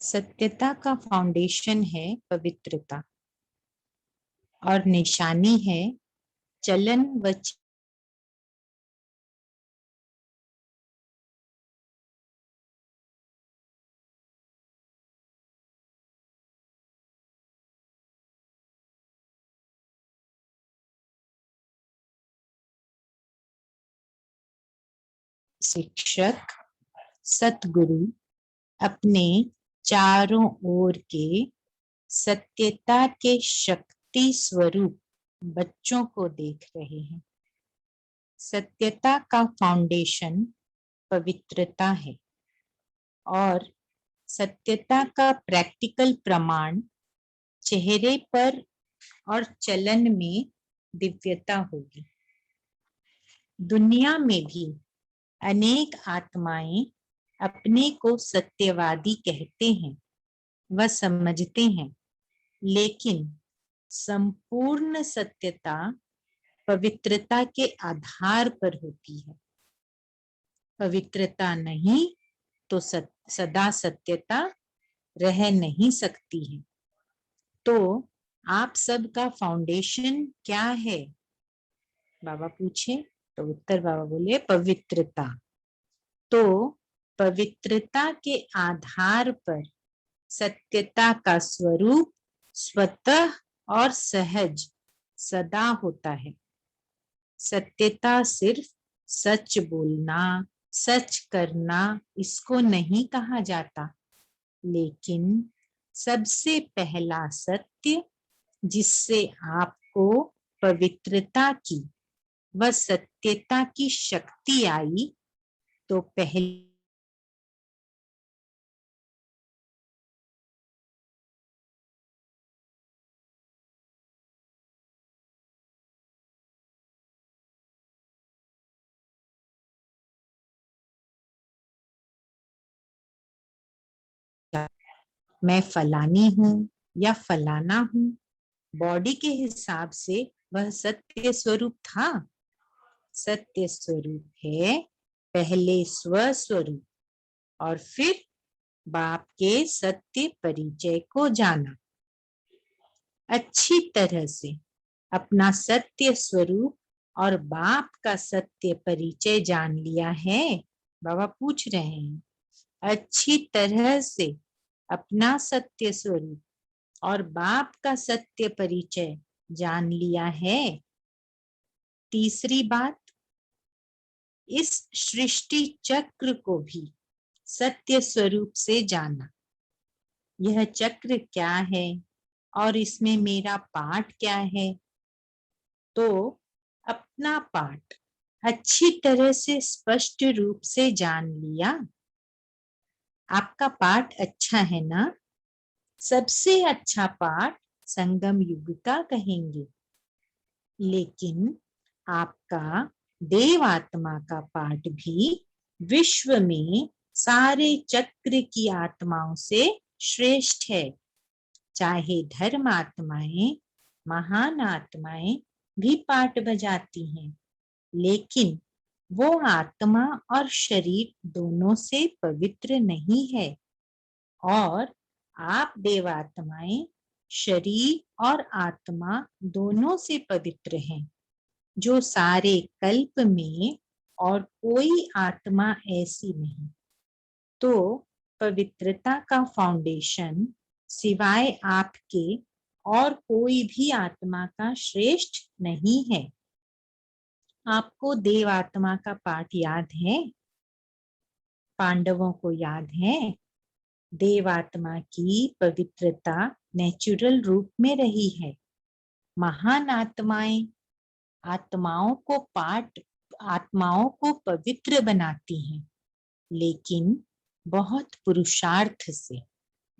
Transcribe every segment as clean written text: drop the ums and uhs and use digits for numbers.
सत्यता का फाउंडेशन है पवित्रता और निशानी है चलन व शिक्षक सतगुरु अपने चारों ओर के सत्यता के शक्ति स्वरूप बच्चों को देख रहे हैं। सत्यता का फाउंडेशन पवित्रता है और सत्यता का प्रैक्टिकल प्रमाण चेहरे पर और चलन में दिव्यता होगी। दुनिया में भी अनेक आत्माएं अपने को सत्यवादी कहते हैं व समझते हैं, लेकिन संपूर्ण सत्यता पवित्रता के आधार पर होती है। पवित्रता नहीं तो सदा सत्यता रह नहीं सकती है। तो आप सबका फाउंडेशन क्या है? बाबा पूछे तो उत्तर बाबा बोले पवित्रता। तो पवित्रता के आधार पर सत्यता का स्वरूप स्वतः और सहज सदा होता है। सत्यता सिर्फ सच बोलना, सच करना इसको नहीं कहा जाता, लेकिन सबसे पहला सत्य जिससे आपको पवित्रता की व सत्यता की शक्ति आई, तो पहले मैं फलानी हूँ या फलाना हूँ, बॉडी के हिसाब से वह सत्य स्वरूप था। सत्य स्वरूप है पहले स्वस्वरूप और फिर बाप के सत्य परिचय को जाना। अच्छी तरह से अपना सत्य स्वरूप और बाप का सत्य परिचय जान लिया है। बाबा पूछ रहे हैं, अच्छी तरह से अपना सत्य स्वरूप और बाप का सत्य परिचय जान लिया है। तीसरी बात, इस सृष्टि चक्र को भी सत्य स्वरूप से जाना। यह चक्र क्या है और इसमें मेरा पार्ट क्या है? तो अपना पार्ट अच्छी तरह से स्पष्ट रूप से जान लिया। आपका पार्ट अच्छा है ना? सबसे अच्छा पार्ट संगम युग का कहेंगे, लेकिन आपका देव आत्मा का पार्ट भी विश्व में सारे चक्र की आत्माओं से श्रेष्ठ है। चाहे धर्म आत्माएं, महान आत्माएं भी पार्ट बजाती हैं, लेकिन वो आत्मा और शरीर दोनों से पवित्र नहीं है। और आप देवात्माएं शरीर और आत्मा दोनों से पवित्र हैं, जो सारे कल्प में और कोई आत्मा ऐसी नहीं। तो पवित्रता का फाउंडेशन सिवाय आपके और कोई भी आत्मा का श्रेष्ठ नहीं है। आपको देव आत्मा का पाठ याद है? पांडवों को याद है? देव आत्मा की पवित्रता नेचुरल रूप में रही है। महान आत्माएं आत्माओं को पवित्र बनाती हैं, लेकिन बहुत पुरुषार्थ से,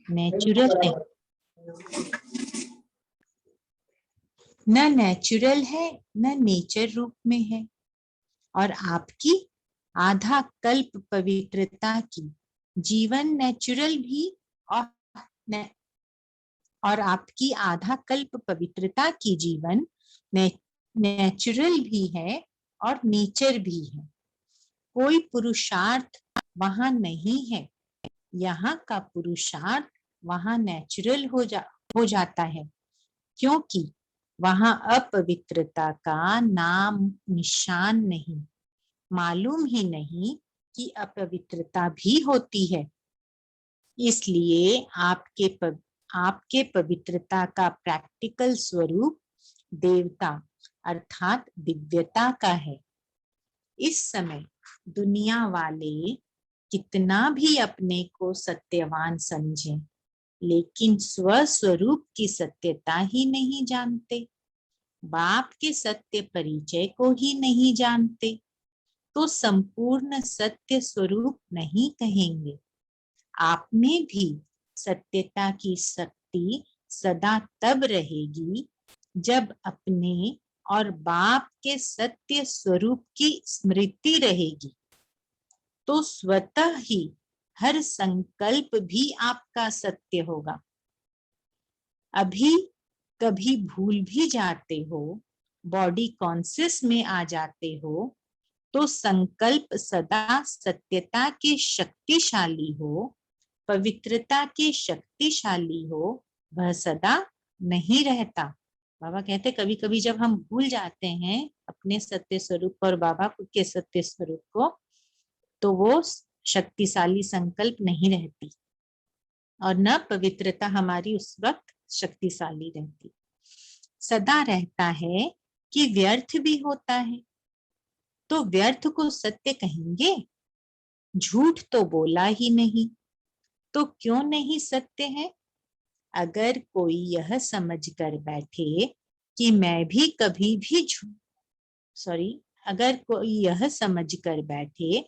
नेचुरल नहीं। न नेचुरल है न नेचर रूप में है। और आपकी आधा कल्प पवित्रता की जीवन नेचुरल भी और आपकी आधा कल्प पवित्रता की जीवन नेचुरल भी है और नेचर भी है। कोई पुरुषार्थ वहां नहीं है। यहाँ का पुरुषार्थ वहां नेचुरल हो जाता है, क्योंकि वहां अपवित्रता का नाम निशान नहीं, मालूम ही नहीं कि अपवित्रता भी होती है। इसलिए आपके पवित्रता का प्रैक्टिकल स्वरूप देवता अर्थात दिव्यता का है। इस समय दुनिया वाले कितना भी अपने को सत्यवान समझें, लेकिन स्वस्वरूप की सत्यता ही नहीं जानते, बाप के सत्य परिचय को ही नहीं जानते, तो संपूर्ण सत्य स्वरूप नहीं कहेंगे। आप में भी सत्यता की शक्ति सदा तब रहेगी जब अपने और बाप के सत्य स्वरूप की स्मृति रहेगी, तो स्वतः ही हर संकल्प भी आपका सत्य होगा। अभी कभी भूल भी जाते हो, बॉडी कॉन्शियस में आ जाते हो, तो संकल्प सदा सत्यता के शक्तिशाली हो, पवित्रता के शक्तिशाली हो, वह सदा नहीं रहता। बाबा कहते कभी कभी जब हम भूल जाते हैं अपने सत्य स्वरूप और बाबा के सत्य स्वरूप को, तो वो शक्तिशाली संकल्प नहीं रहती और न पवित्रता हमारी उस वक्त शक्तिशाली रहती। सदा रहता है कि व्यर्थ भी होता है, तो व्यर्थ को सत्य कहेंगे? झूठ तो बोला ही नहीं, तो क्यों नहीं सत्य है? अगर कोई यह समझ कर बैठे कि मैं भी कभी भी अगर कोई यह समझ कर बैठे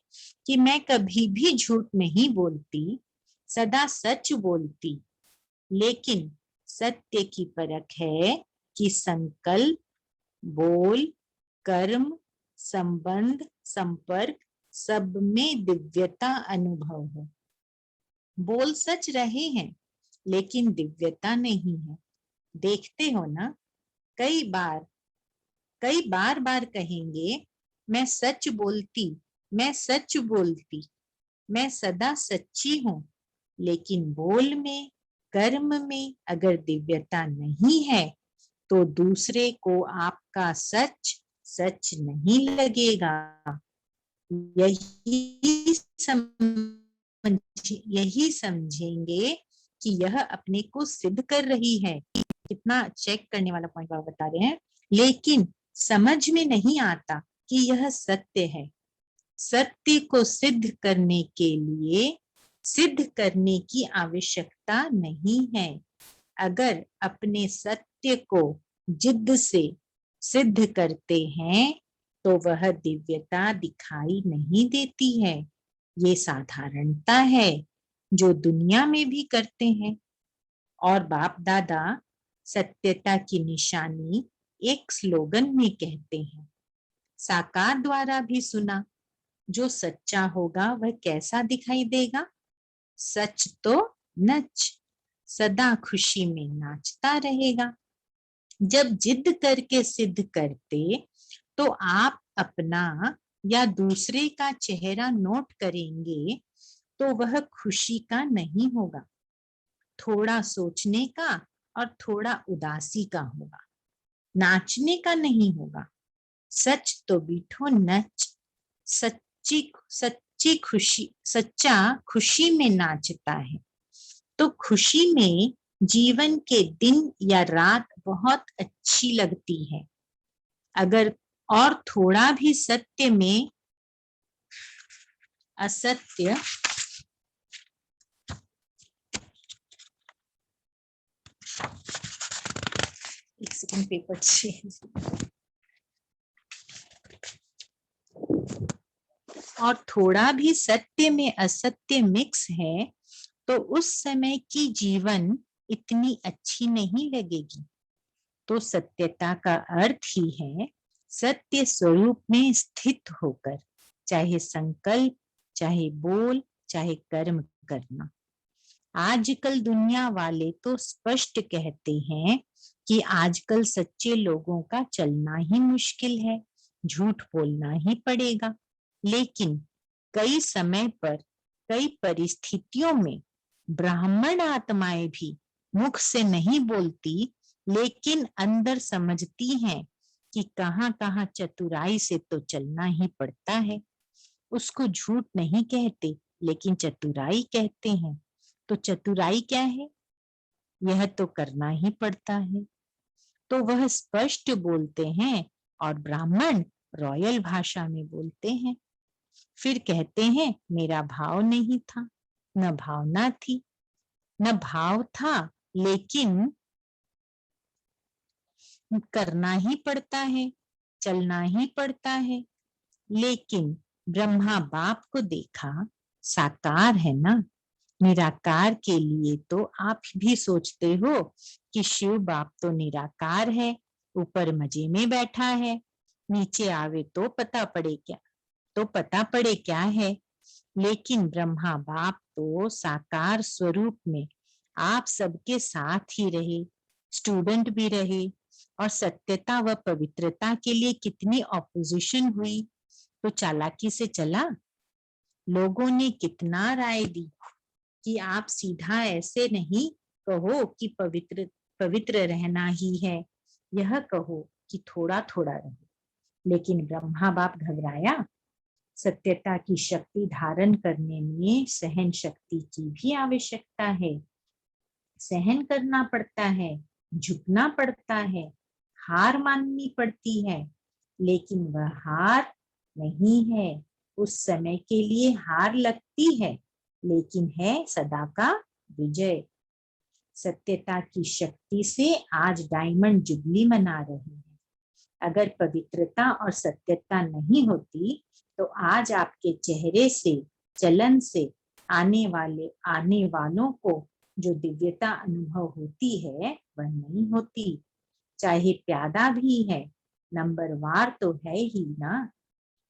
कि मैं कभी भी झूठ नहीं बोलती, सदा सच बोलती, लेकिन सत्य की परख है कि संकल्प, बोल, कर्म, संबंध, संपर्क सब में दिव्यता अनुभव हो। बोल सच रहे हैं लेकिन दिव्यता नहीं है। देखते हो ना, कई बार कहेंगे मैं सच बोलती, मैं सच बोलती, मैं सदा सच्ची हूँ, लेकिन बोल में, कर्म में अगर दिव्यता नहीं है तो दूसरे को आपका सच सच नहीं लगेगा। यही समझेंगे कि यह अपने को सिद्ध कर रही है। कितना चेक करने वाला पॉइंट आप बता रहे हैं, लेकिन समझ में नहीं आता कि यह सत्य है। सत्य को सिद्ध करने के लिए सिद्ध करने की आवश्यकता नहीं है। अगर अपने सत्य को जिद्द से सिद्ध करते हैं तो वह दिव्यता दिखाई नहीं देती है। ये साधारणता है जो दुनिया में भी करते हैं। और बाप दादा सत्यता की निशानी एक स्लोगन में कहते हैं, साकार द्वारा भी सुना, जो सच्चा होगा वह कैसा दिखाई देगा? सच तो नच, सदा खुशी में नाचता रहेगा। जब जिद करके सिद्ध करते तो आप अपना या दूसरे का चेहरा नोट करेंगे तो वह खुशी का नहीं होगा, थोड़ा सोचने का और थोड़ा उदासी का होगा, नाचने का नहीं होगा। सच तो बीठो नच, सच्ची खुशी, सच्चा खुशी में नाचता है। तो खुशी में जीवन के दिन या रात बहुत अच्छी लगती है। अगर और थोड़ा भी सत्य में असत्य एक सेकंड पेपर चेंज, और थोड़ा भी सत्य में असत्य मिक्स है तो उस समय की जीवन इतनी अच्छी नहीं लगेगी। तो सत्यता का अर्थ ही है सत्य स्वरूप में स्थित होकर, चाहे संकल्प, चाहे बोल, चाहे कर्म करना। आजकल दुनिया वाले तो स्पष्ट कहते हैं कि आजकल सच्चे लोगों का चलना ही मुश्किल है, झूठ बोलना ही पड़ेगा। लेकिन कई समय पर कई परिस्थितियों में ब्राह्मण आत्माएं भी मुख से नहीं बोलती, लेकिन अंदर समझती हैं कि कहाँ कहाँ चतुराई से तो चलना ही पड़ता है। उसको झूठ नहीं कहते, लेकिन चतुराई कहते हैं। तो चतुराई क्या है? यह तो करना ही पड़ता है। तो वह स्पष्ट बोलते हैं और ब्राह्मण रॉयल भाषा में बोलते हैं। फिर कहते हैं मेरा भाव नहीं था, न भावना थी, न भाव था, लेकिन करना ही पड़ता है, चलना ही पड़ता है। लेकिन ब्रह्मा बाप को देखा, साकार है ना। निराकार के लिए तो आप भी सोचते हो कि शिव बाप तो निराकार है, ऊपर मजे में बैठा है, नीचे आवे तो पता पड़े क्या है। लेकिन ब्रह्मा बाप तो साकार स्वरूप में आप सबके साथ ही रहे, स्टूडेंट भी रहे, और सत्यता व पवित्रता के लिए कितनी ऑपोजिशन हुई, तो चालाकी से चला। लोगों ने कितना राय दी कि आप सीधा ऐसे नहीं कहो कि पवित्र पवित्र रहना ही है, यह कहो कि थोड़ा थोड़ा रहो। लेकिन ब्रह्मा बाप घबराया। सत्यता की शक्ति धारण करने में सहन शक्ति की भी आवश्यकता है। सहन करना पड़ता है, झुकना पड़ता है, हार माननी पड़ती है। लेकिन वह हार नहीं है। उस समय के लिए हार लगती है, लेकिन है सदा का विजय। सत्यता की शक्ति से आज डायमंड जुबली मना रहे हैं। अगर पवित्रता और सत्यता नहीं होती तो आज आपके चेहरे से, चलन से आने वालों को जो दिव्यता अनुभव होती है वह नहीं होती। चाहे प्यादा भी है, नंबरवार तो है ही ना,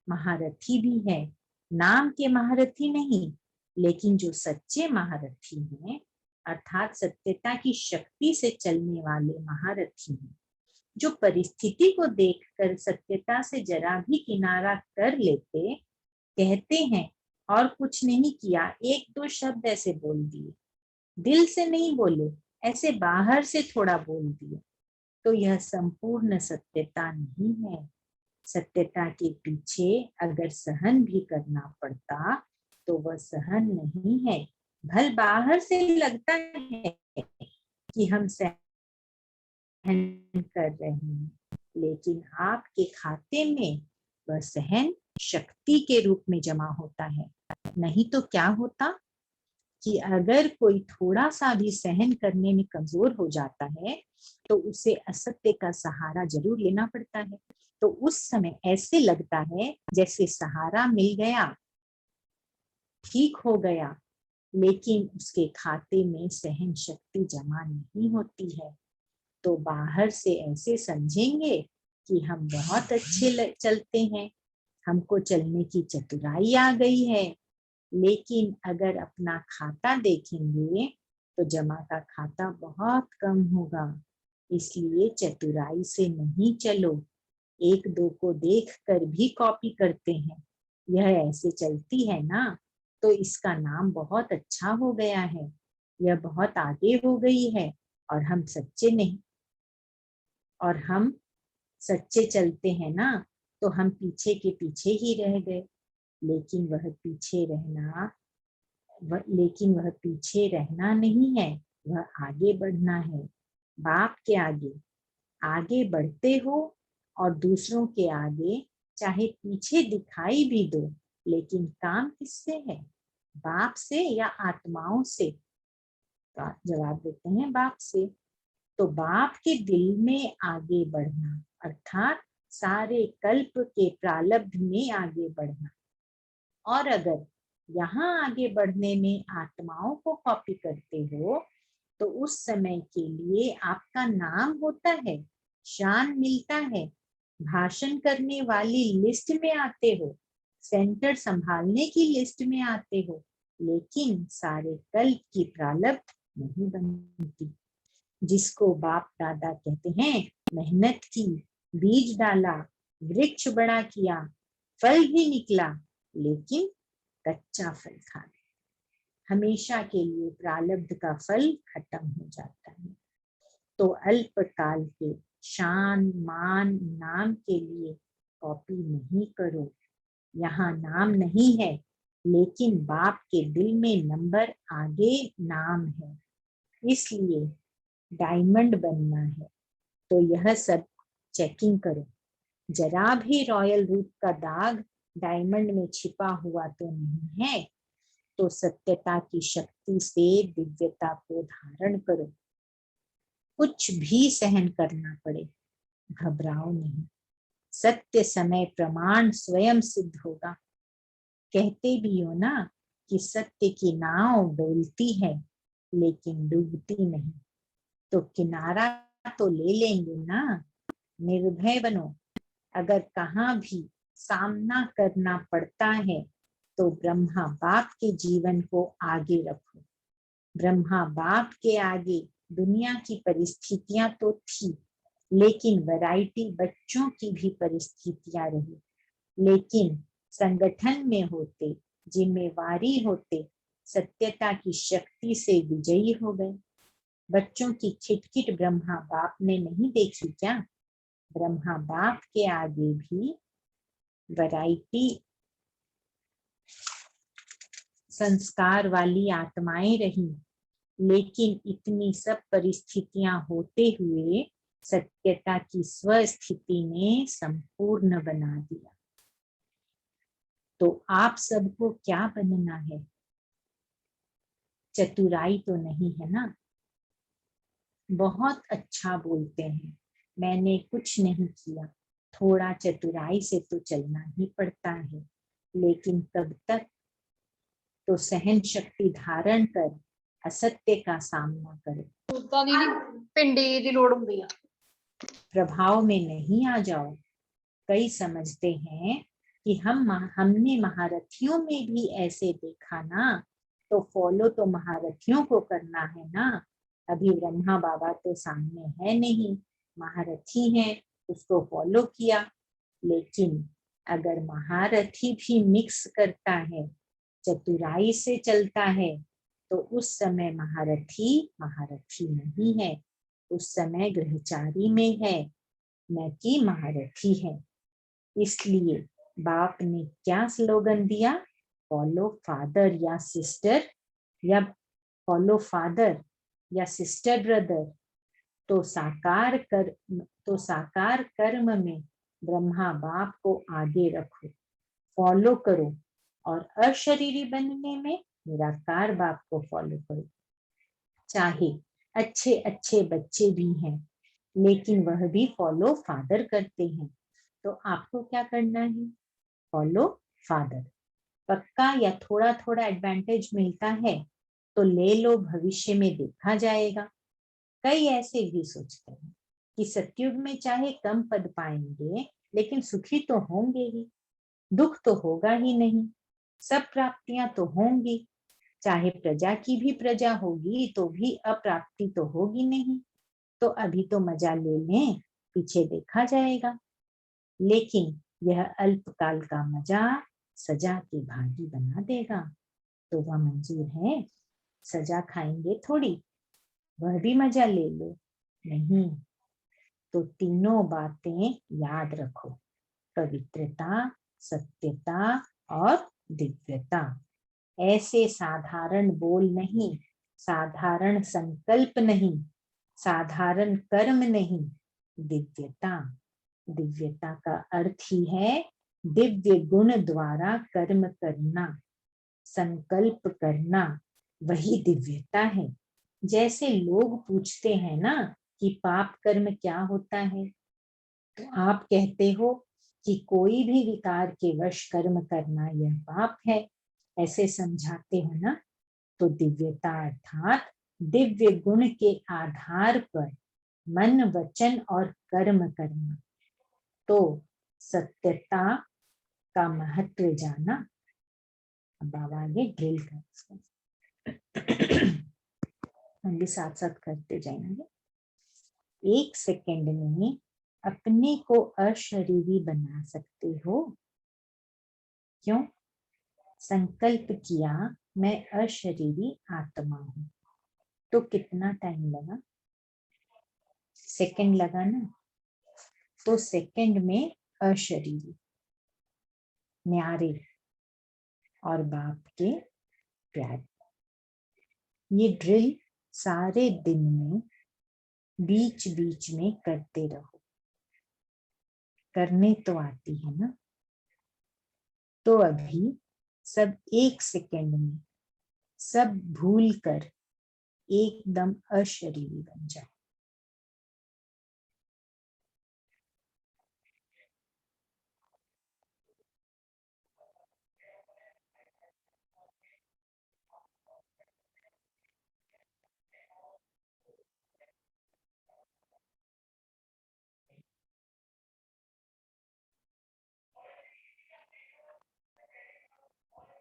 महारथी भी है, नाम के महारथी नहीं, लेकिन जो सच्चे महारथी हैं, अर्थात सत्यता की शक्ति से चलने वाले महारथी हैं, जो परिस्थिति को देखकर सत्यता से जरा भी किनारा कर लेते, कहते हैं और कुछ नहीं किया, एक दो शब्द ऐसे बोल दिए, दिल से नहीं बोले, ऐसे बाहर से थोड़ा बोल दिया, तो यह संपूर्ण सत्यता नहीं है। सत्यता के पीछे अगर सहन भी करना पड़ता तो वह सहन नहीं है। भल बाहर से लगता है कि हम सहन कर रहे हैं, लेकिन आपके खाते में वह सहन शक्ति के रूप में जमा होता है। नहीं तो क्या होता कि अगर कोई थोड़ा सा भी सहन करने में कमजोर हो जाता है तो उसे असत्य का सहारा जरूर लेना पड़ता है। तो उस समय ऐसे लगता है जैसे सहारा मिल गया, ठीक हो गया, लेकिन उसके खाते में सहन शक्ति जमा नहीं होती है। तो बाहर से ऐसे समझेंगे कि हम बहुत अच्छे चलते हैं, हमको चलने की चतुराई आ गई है, लेकिन अगर अपना खाता देखेंगे तो जमा का खाता बहुत कम होगा। इसलिए चतुराई से नहीं चलो। एक दो को देख कर भी कॉपी करते हैं, यह ऐसे चलती है ना, तो इसका नाम बहुत अच्छा हो गया है, यह बहुत आगे हो गई है, और हम सच्चे नहीं, और हम सच्चे चलते हैं ना, तो हम पीछे के पीछे ही रह गए। लेकिन वह पीछे रहना नहीं है, वह आगे बढ़ना है। बाप के आगे आगे बढ़ते हो और दूसरों के आगे चाहे पीछे दिखाई भी दो, लेकिन काम किससे है? बाप से या आत्माओं से? तो जवाब देते हैं बाप से। तो बाप के दिल में आगे बढ़ना अर्थात सारे कल्प के प्रारब्ध में आगे बढ़ना। और अगर यहाँ आगे बढ़ने में आत्माओं को कॉपी करते हो तो उस समय के लिए आपका नाम होता है, शान मिलता है, भाषण करने वाली लिस्ट में आते हो, सेंटर संभालने की लिस्ट में आते हो, लेकिन सारे कल्प की प्रारब्ध नहीं बनती। जिसको बाप दादा कहते हैं, मेहनत की, बीज डाला, वृक्ष बड़ा किया, फल भी निकला, लेकिन कच्चा फल खा गए। हमेशा के लिए प्रारब्ध का फल खत्म हो जाता है। तो अल्पकाल के शान मान नाम के लिए कॉपी नहीं करो। यहाँ नाम नहीं है, लेकिन बाप के दिल में नंबर आगे नाम है, इसलिए डायमंड बनना है। तो यह सब चेकिंग करो, जरा भी रॉयल रूप का दाग डायमंड में छिपा हुआ तो नहीं है। तो सत्यता की शक्ति से दिव्यता को धारण करो। कुछ भी सहन करना पड़े, घबराओ नहीं। सत्य समय प्रमाण स्वयं सिद्ध होगा। कहते भी हो ना कि सत्य की नाव डोलती है लेकिन डूबती नहीं। तो किनारा तो ले लेंगे ना। निर्भय बनो। अगर कहाँ भी सामना करना पड़ता है तो ब्रह्मा बाप के जीवन को आगे रखो। ब्रह्मा बाप के आगे दुनिया की परिस्थितियां तो थी, लेकिन वैरायटी बच्चों की भी परिस्थितियां रही। लेकिन संगठन में होते, जिम्मेवारी होते, सत्यता की शक्ति से विजयी हो गए। बच्चों की खिटखिट ब्रह्मा बाप ने नहीं देखी क्या? ब्रह्मा बाप के आगे भी वैरायटी संस्कार वाली आत्माएं रही, लेकिन इतनी सब परिस्थितियां होते हुए सत्यता की स्वस्थिति ने संपूर्ण बना दिया। तो आप सबको क्या बनना है? चतुराई तो नहीं है ना? बहुत अच्छा बोलते हैं, मैंने कुछ नहीं किया। थोड़ा चतुराई से तो चलना ही पड़ता है, लेकिन तब तक तो सहन शक्ति धारण कर असत्य का सामना करो। पिंडी दी लोड़ हुंदी है। प्रभाव में नहीं आ जाओ। कई समझते हैं कि हमने महारथियों में भी ऐसे देखा ना, तो फॉलो तो महारथियों को करना है ना। अभी ब्रह्मा बाबा तो सामने है नहीं, महारथी हैं, उसको फॉलो किया। लेकिन अगर महारथी भी मिक्स करता है, चतुराई से चलता है, तो उस समय महारथी महारथी नहीं है, उस समय गृहचारी में है, न कि महारथी है। इसलिए बाप ने क्या स्लोगन दिया? फॉलो फादर या सिस्टर, या फॉलो फादर या सिस्टर ब्रदर। तो साकार कर्म में ब्रह्मा बाप को आगे रखो, फॉलो करो, और अशरीरी बनने में निराकार बाप को फॉलो करो। चाहे अच्छे अच्छे बच्चे भी हैं, लेकिन वह भी फॉलो फादर करते हैं। तो आपको क्या करना है? Follow father. पक्का या थोड़ा थोड़ा एडवांटेज मिलता है तो ले लो, भविष्य में देखा जाएगा। कई ऐसे भी सोचते हैं कि सतयुग में चाहे कम पद पाएंगे, लेकिन सुखी तो होंगे ही, दुख तो होगा ही नहीं, सब प्राप्तियां तो होंगी। चाहे प्रजा की भी प्रजा होगी तो भी अप्राप्ति तो होगी नहीं। तो अभी तो मजा ले लें, पीछे देखा जाएगा। लेकिन यह अल्पकाल का मजा सजा की भागी बना देगा। तो वह मंजूर है? सजा खाएंगे थोड़ी, वह भी मजा ले लो। नहीं, तो तीनों बातें याद रखो, पवित्रता, सत्यता और दिव्यता। ऐसे साधारण बोल नहीं, साधारण संकल्प नहीं, साधारण कर्म नहीं, दिव्यता। दिव्यता का अर्थ ही है दिव्य गुण द्वारा कर्म करना, संकल्प करना, वही दिव्यता है। जैसे लोग पूछते हैं ना कि पाप कर्म क्या होता है, तो आप कहते हो कि कोई भी विकार के वश कर्म करना यह पाप है, ऐसे समझाते हो ना। तो दिव्यता अर्थात दिव्य गुण के आधार पर मन वचन और कर्म करना। तो सत्यता का महत्व जाना। अब बाबा आगे ड्रिल कर हम भी साथ साथ करते जाएंगे। 1 सेकेंड में अपने को अशरीरी बना सकते हो। क्यों? संकल्प किया मैं अशरीरी आत्मा हूं, तो कितना टाइम लगा? सेकंड लगा ना? तो सेकंड में अशरीरी, न्यारे और बाप के प्यारे। ये ड्रिल सारे दिन में बीच बीच में करते रहो। करने तो आती है ना? तो अभी सब 1 सेकंड में सब भूल कर एकदम अशरीरी बन जाए।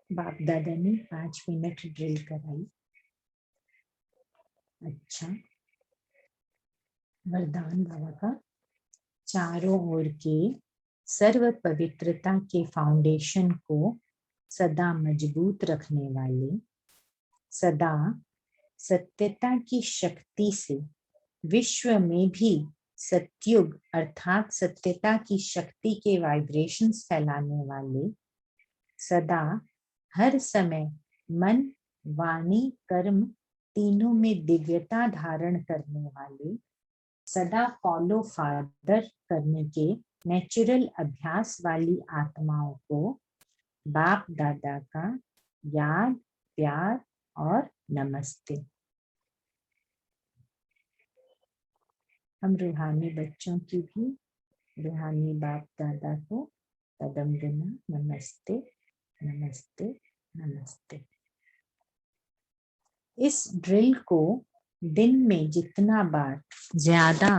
बाप दादा ने 5 मिनट ड्रिल कराई। अच्छा, वरदान बाबा का, चारों ओर के सर्व पवित्रता के फाउंडेशन को सदा मजबूत रखने वाले, सदा सत्यता की शक्ति से विश्व में भी सत्युग अर्थात सत्यता की शक्ति के वाइब्रेशंस फैलाने वाले, सदा हर समय मन वाणी कर्म तीनों में दिव्यता धारण करने वाले, सदा फॉलो फादर करने के नेचुरल अभ्यास वाली आत्माओं को बाप दादा का याद, प्यार और नमस्ते। हम रूहानी बच्चों की भी रूहानी बाप दादा को कदम देना, नमस्ते नमस्ते नमस्ते। इस ड्रिल को दिन में जितना बार ज्यादा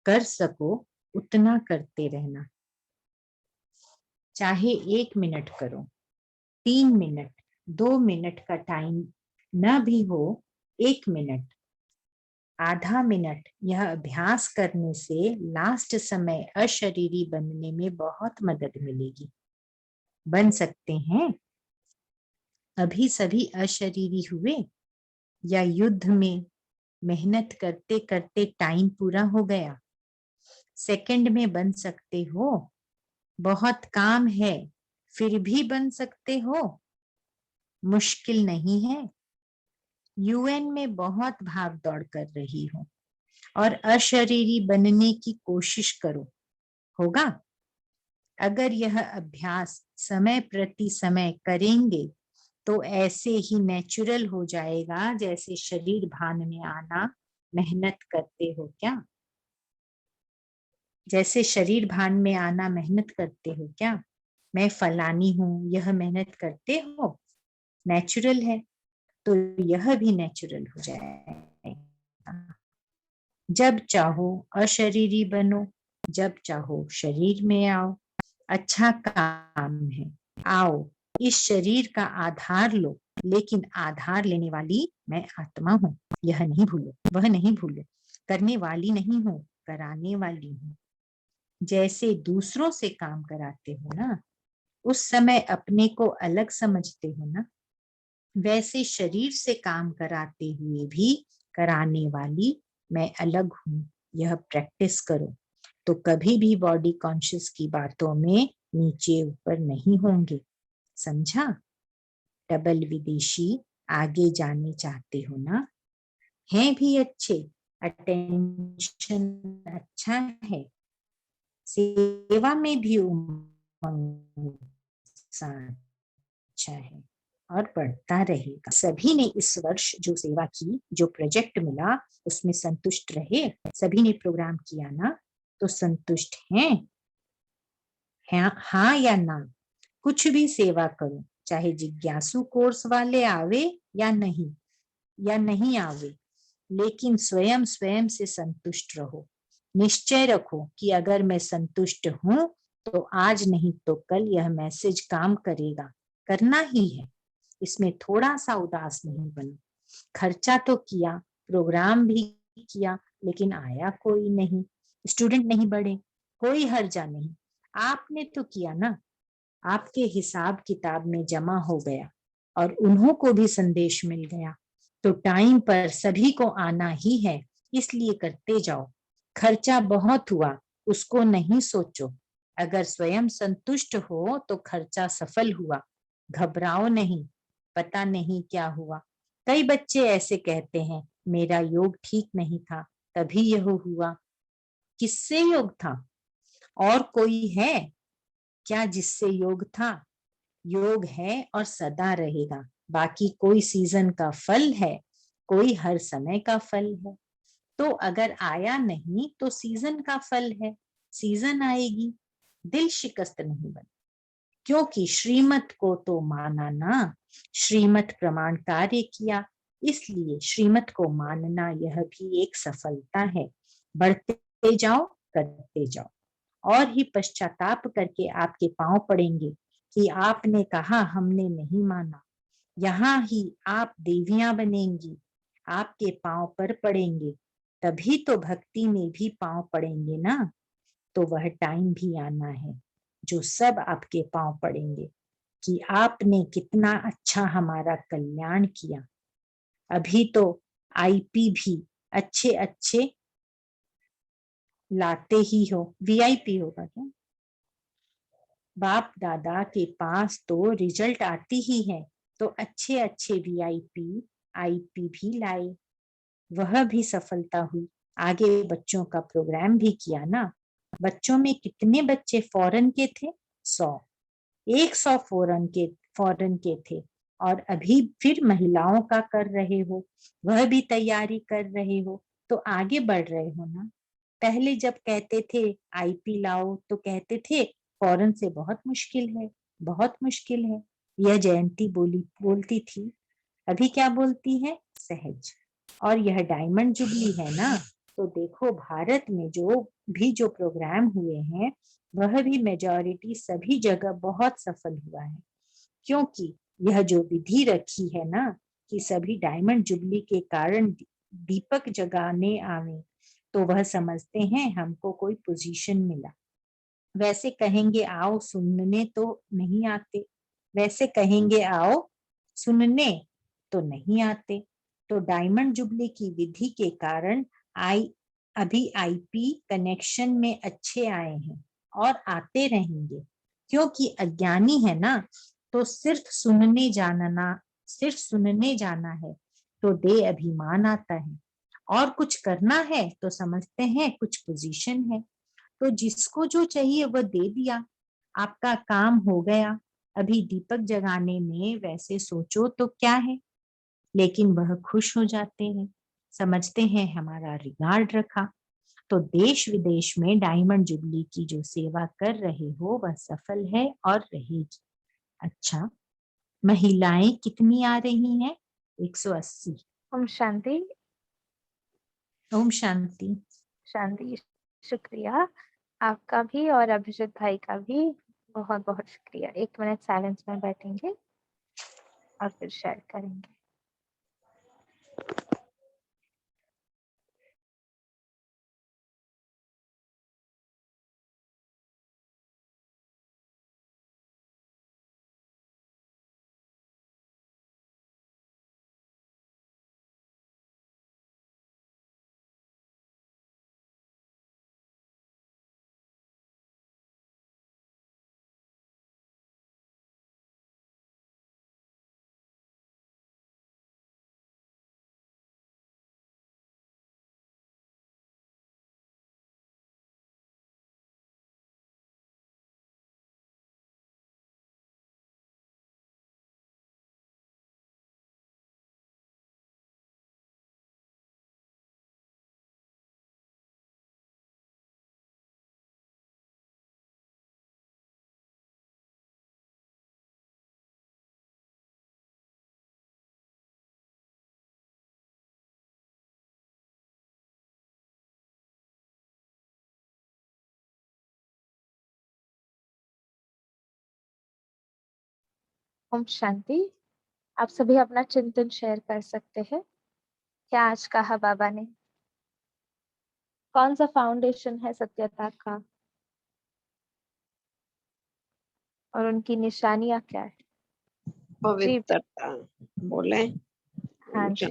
कर सको उतना करते रहना। चाहे 1 मिनट करो, 3 मिनट, 2 मिनट का टाइम न भी हो, 1 मिनट, आधा मिनट, यह अभ्यास करने से लास्ट समय अशरीरी बनने में बहुत मदद मिलेगी। बन सकते हैं? अभी सभी अशरीरी हुए या युद्ध में मेहनत करते करते टाइम पूरा हो गया? सेकंड में बन सकते हो? बहुत काम है फिर भी बन सकते हो? मुश्किल नहीं है। यूएन में बहुत भाग दौड़ कर रही हो और अशरीरी बनने की कोशिश करो, होगा? अगर यह अभ्यास समय प्रति समय करेंगे तो ऐसे ही नेचुरल हो जाएगा जैसे शरीर भान में आना मेहनत करते हो क्या? जैसे शरीर भान में आना मेहनत करते हो क्या? मैं फलानी हूं, यह मेहनत करते हो? नेचुरल है, तो यह भी नेचुरल हो जाएगा। जब चाहो अशरीरी बनो, जब चाहो शरीर में आओ। अच्छा काम है, आओ इस शरीर का आधार लो, लेकिन आधार लेने वाली मैं आत्मा हूँ, यह नहीं भूलो, वह नहीं भूलो। करने वाली नहीं हूँ, कराने वाली हूँ। जैसे दूसरों से काम कराते हो ना, उस समय अपने को अलग समझते हो ना, वैसे शरीर से काम कराते हुए भी कराने वाली मैं अलग हूँ। यह प्रैक्टिस करो तो कभी भी बॉडी कॉन्शियस की बातों में नीचे ऊपर नहीं होंगे। समझा? डबल विदेशी आगे जाने चाहते हो ना? हैं भी अच्छे, अटेंशन अच्छा है, सेवा में भी उमंग अच्छा है और बढ़ता रहेगा। सभी ने इस वर्ष जो सेवा की, जो प्रोजेक्ट मिला, उसमें संतुष्ट रहे? सभी ने प्रोग्राम किया ना, तो संतुष्ट हैं? हाँ या ना? कुछ भी सेवा करो, चाहे जिज्ञासु कोर्स वाले आवे या नहीं आवे, लेकिन स्वयं स्वयं से संतुष्ट रहो। निश्चय रखो कि अगर मैं संतुष्ट हूं तो आज नहीं तो कल यह मैसेज काम करेगा, करना ही है। इसमें थोड़ा सा उदास नहीं बनो। खर्चा तो किया, प्रोग्राम भी किया, लेकिन आया कोई नहीं, स्टूडेंट नहीं बढ़े, कोई हर्जा नहीं। आपने तो किया ना, आपके हिसाब किताब में जमा हो गया और उन्हों को भी संदेश मिल गया। तो टाइम पर सभी को आना ही है, इसलिए करते जाओ। खर्चा बहुत हुआ, उसको नहीं सोचो। अगर स्वयं संतुष्ट हो तो खर्चा सफल हुआ। घबराओ नहीं, पता नहीं क्या हुआ। कई बच्चे ऐसे कहते हैं, मेरा योग ठीक नहीं था तभी यह हुआ। किससे योग था? और कोई है क्या जिससे योग था? योग है और सदा रहेगा। बाकी कोई सीजन का फल है, कोई हर समय का फल है। तो अगर आया नहीं तो सीजन का फल है, सीजन आएगी। दिल शिकस्त नहीं बन, क्योंकि श्रीमत को तो माना ना, श्रीमत प्रमाण कार्य किया। इसलिए श्रीमत को मानना यह भी एक सफलता है। बढ़ते जाओ, करते जाओ, और ही पश्चाताप करके आपके पांव पड़ेंगे कि आपने कहा हमने नहीं माना। यहाँ ही आप देवियां बनेंगी, आपके पांव पर पड़ेंगे। तभी तो भक्ति में भी पांव पड़ेंगे ना। तो वह टाइम भी आना है जो सब आपके पांव पड़ेंगे कि आपने कितना अच्छा हमारा कल्याण किया। अभी तो आईपी भी अच्छे अच्छे लाते ही हो। वीआईपी होगा क्या? बाप दादा के पास तो रिजल्ट आती ही है, तो अच्छे अच्छे वीआईपी आईपी भी लाए। वह भी सफलता हुई। आगे बच्चों का प्रोग्राम भी किया ना। बच्चों में कितने बच्चे फॉरेन के थे? 100। 100 फॉरेन के थे। और अभी फिर महिलाओं का कर रहे हो, वह भी तैयारी कर रहे हो, तो आगे बढ़ रहे हो ना। पहले जब कहते थे आईपी लाओ तो कहते थे फॉरेन से बहुत मुश्किल है, बहुत मुश्किल है। यह जयंती बोलती थी। अभी क्या बोलती है? सहज। और यह डायमंड जुबली है ना, तो देखो भारत में जो प्रोग्राम हुए हैं, वह भी मेजॉरिटी सभी जगह बहुत सफल हुआ है। क्योंकि यह जो विधि रखी है ना कि सभी डायमंड जुबली के कारण दीपक जगाने आवे, तो वह समझते हैं हमको कोई पोजीशन मिला। वैसे कहेंगे आओ सुनने तो नहीं आते, वैसे कहेंगे आओ सुनने तो नहीं आते। तो डायमंड जुबली की विधि के कारण अभी आईपी कनेक्शन में अच्छे आए हैं और आते रहेंगे। क्योंकि अज्ञानी है ना, तो सिर्फ सुनने जाना है तो दे अभिमान आता है। और कुछ करना है तो समझते हैं कुछ पोजीशन है। तो जिसको जो चाहिए वह दे दिया, आपका काम हो गया। अभी दीपक जगाने में वैसे सोचो तो क्या है, लेकिन वह खुश हो जाते हैं, समझते हैं हमारा रिगार्ड रखा। तो देश विदेश में डायमंड जुबली की जो सेवा कर रहे हो वह सफल है और रहेगी। अच्छा, महिलाएं कितनी आ रही हैं? 180। ओम शांति। ओम शांति। शांति। शुक्रिया आपका भी और अभिजीत भाई का भी बहुत बहुत शुक्रिया। 1 मिनट साइलेंस में बैठेंगे और फिर शेयर करेंगे। ओम शांति। आप सभी अपना चिंतन शेयर कर सकते हैं। क्या आज कहा बाबा ने? कौन सा फाउंडेशन है सत्यता का? और उनकी निशानियां क्या है? पवित्रता बोले। हाँ जी।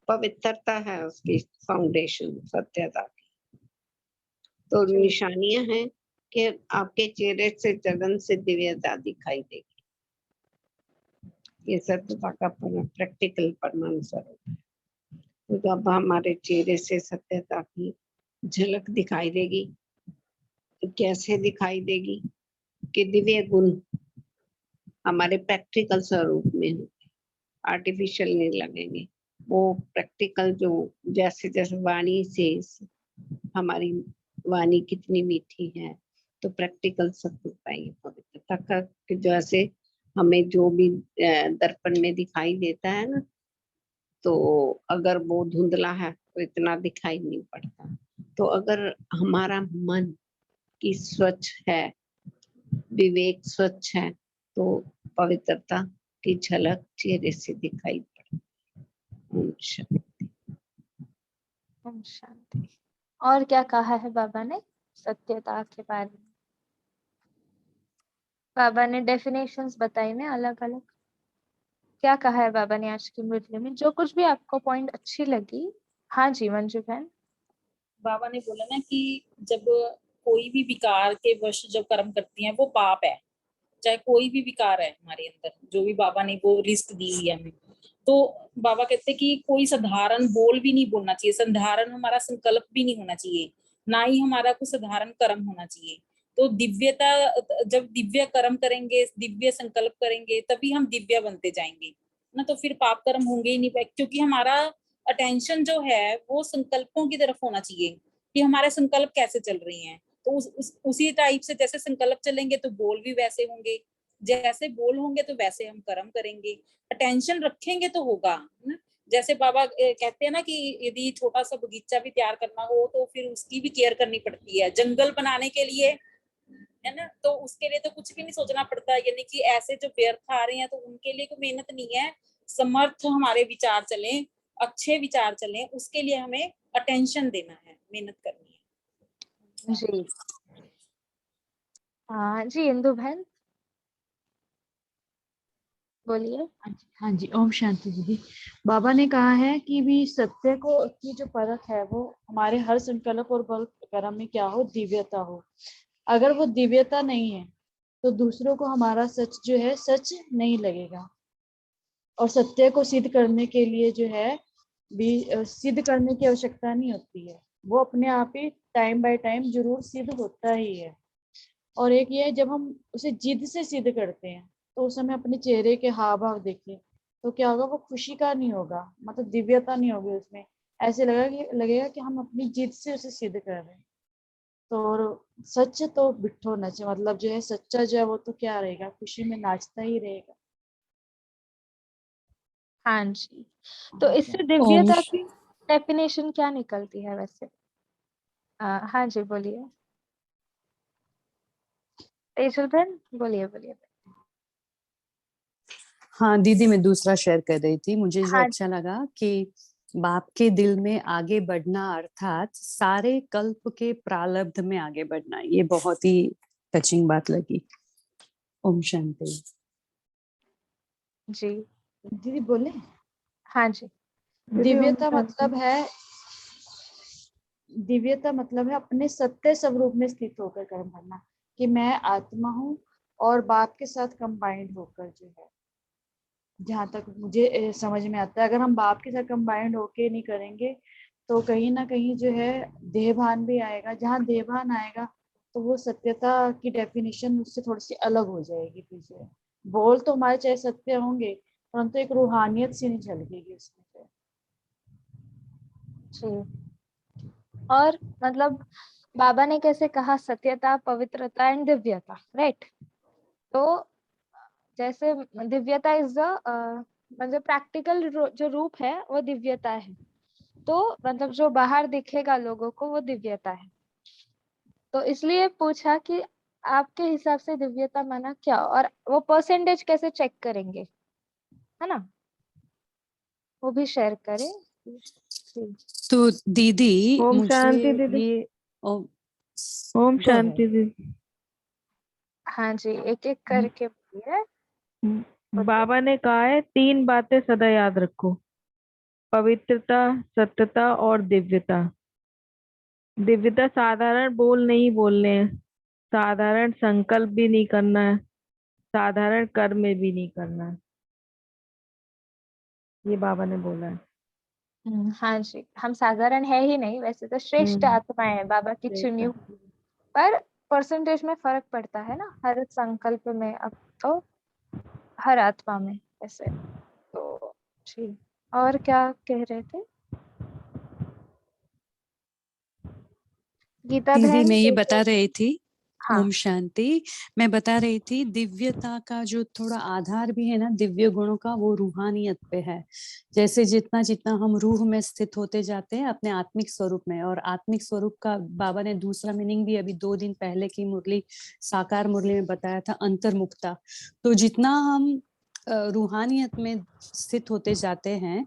पवित्रता है उसकी फाउंडेशन, सत्यता की। तो निशानियां हैं कि आपके चेहरे से जलन से दिव्यता दिखाई देगी। ये सत्यता का प्रैक्टिकल प्रमाण स्वरूप है। तो जब हमारे चेहरे से सत्यता की झलक दिखाई देगी, तो कैसे दिखाई देगी कि दिव्य गुण हमारे प्रैक्टिकल स्वरूप में होंगे, आर्टिफिशियल नहीं लगेंगे। वो प्रैक्टिकल जो जैसे जैसे वाणी से हमारी वाणी कितनी मीठी है, तो प्रैक्टिकल सब कुछ पाएंगे पवित्रता का। जैसे हमें जो भी दर्पण में दिखाई देता है ना, तो अगर वो धुंधला है तो इतना दिखाई नहीं पड़ता। तो अगर हमारा मन की स्वच्छ है, विवेक स्वच्छ है, तो पवित्रता की झलक चेहरे से दिखाई पड़ती है। ओम शांति। ओम शांति। और क्या कहा है बाबा ने सत्यता के बारे में? बाबा ने डेफिनेशंस बताई ना अलग अलग। क्या कहा है बाबा ने आज की मुरली में? जो कुछ भी आपको पॉइंट अच्छी लगी। हाँ जी मंजू बहन। बाबा ने बोला ना कि जब कोई भी विकार के वश जब कर्म करती हैं वो पाप है। चाहे कोई भी विकार है हमारे अंदर, जो भी बाबा ने वो लिस्ट दी हुई है हमें, तो बाबा कहते हैं कि कोई साधारण बोल भी नहीं बोलना चाहिए, साधारण हमारा संकल्प भी नहीं होना चाहिए, ना ही हमारा कुछ साधारण कर्म होना चाहिए। तो दिव्यता, जब दिव्य कर्म करेंगे, दिव्य संकल्प करेंगे, तभी हम दिव्य बनते जाएंगे ना। तो फिर पाप कर्म होंगे ही नहीं, क्योंकि हमारा अटेंशन जो है वो संकल्पों की तरफ होना चाहिए कि हमारे संकल्प कैसे चल रहे हैं। तो उसी टाइप से जैसे संकल्प चलेंगे तो बोल भी वैसे होंगे, जैसे बोल होंगे तो वैसे हम कर्म करेंगे। अटेंशन रखेंगे तो होगा ना। जैसे बाबा कहते हैं ना कि यदि छोटा सा बगीचा भी तैयार करना हो तो फिर उसकी भी केयर करनी पड़ती है। जंगल बनाने के लिए, है ना, तो उसके लिए तो कुछ भी नहीं सोचना पड़ता। यानी कि ऐसे जो व्यर्थ आ रहे हैं तो उनके लिए कोई मेहनत नहीं है। समर्थ हमारे विचार चले, अच्छे विचार चले, उसके लिए हमें अटेंशन देना है, मेहनत करनी है जी। हाँ जी इंदु बहन बोलिए। हाँ जी, ओम शांति दीदी। बाबा ने कहा है कि भी सत्य को की जो परख है वो हमारे हर संकल्प और बल कर्म में क्या हो, दिव्यता हो। अगर वो दिव्यता नहीं है तो दूसरों को हमारा सच जो है सच नहीं लगेगा। और सत्य को सिद्ध करने के लिए जो है भी सिद्ध करने की आवश्यकता नहीं होती है, वो अपने आप ही टाइम बाय टाइम जरूर सिद्ध होता ही है। और एक ये जब हम उसे जिद से सिद्ध करते हैं तो उस समय अपने चेहरे के हाव भाव देखें तो क्या होगा, वो खुशी का नहीं होगा, मतलब दिव्यता नहीं होगी उसमें। ऐसे लगेगा कि हम अपनी जिद से उसे सिद्ध कर रहे हैं। तो और सच तो बिठो नचे, मतलब जो है सच्चा जो है वो तो क्या रहेगा, खुशी में नाचता ही रहेगा। हाँ जी। तो इससे ओम दिव्यता की डेफिनेशन क्या निकलती है वैसे? हाँ जी बोलिए तेजल बहन, बोलिए बोलिए। हाँ दीदी, मैं दूसरा शेयर कर रही थी। मुझे जो हाँ अच्छा लगा कि बाप के दिल में आगे बढ़ना अर्थात सारे कल्प के प्रारब्ध में आगे बढ़ना, ये बहुत ही टचिंग बात लगी। ओम शांति। जी दीदी बोले। हाँ जी। दिव्यता मतलब है अपने सत्य स्वरूप में स्थित होकर कर्म करना, कि मैं आत्मा हूँ और बाप के साथ कंबाइंड होकर जो है, जहाँ तक मुझे समझ में आता है, अगर हम बाप के साथ कंबाइंड होके नहीं करेंगे तो कहीं ना कहीं जो है देहभान भी आएगा। जहाँ देहभान आएगा तो वो सत्यता की डेफिनेशन उससे थोड़ी सी अलग हो जाएगी। पीछे बोल तो हमारे चाहे सत्य होंगे परंतु एक रूहानियत सी नहीं झलकेगी उसमें से। जी। और मतलब बाबा ने कैसे कहा सत्यता, पवित्रता एंड दिव्यता, राइट? तो जैसे दिव्यता इज द मतलब प्रैक्टिकल जो रूप है वो दिव्यता है। तो मतलब जो बाहर दिखेगा लोगों को वो दिव्यता है। तो इसलिए पूछा कि आपके हिसाब से दिव्यता माना क्या, और वो परसेंटेज कैसे चेक करेंगे, है ना, वो भी शेयर करें। तो दीदी ओम मुझे शांति दीदी। ये ओम शांति दीदी। हाँ जी, एक एक करके बोलिए। बाबा ने कहा है 3 बातें सदा याद रखो, पवित्रता, सत्यता और दिव्यता। दिव्यता साधारण बोल नहीं बोलने हैं, साधारण संकल्प भी नहीं करना है, साधारण कर्म में भी नहीं करना है। ये बाबा ने बोला है। हाँ जी, हम साधारण है ही नहीं, वैसे तो श्रेष्ठ आत्माएं है बाबा की चुनी हुई, पर परसेंटेज में फर्क पड़ता है ना, हर संकल्प में, अब तो हर आत्मा में ऐसे। तो जी, और क्या कह रहे थे गीता दीदी बहन? मैं ये बता रही थी, हाँ ओम शांति, मैं बता रही थी दिव्यता का जो थोड़ा आधार भी है ना दिव्य गुणों का, वो रूहानियत पे है। जैसे जितना जितना हम रूह में स्थित होते जाते हैं अपने आत्मिक स्वरूप में, और आत्मिक स्वरूप का बाबा ने दूसरा मीनिंग भी अभी 2 दिन पहले की मुरली, साकार मुरली में बताया था, अंतर्मुखता। तो जितना हम रूहानियत में स्थित होते जाते हैं,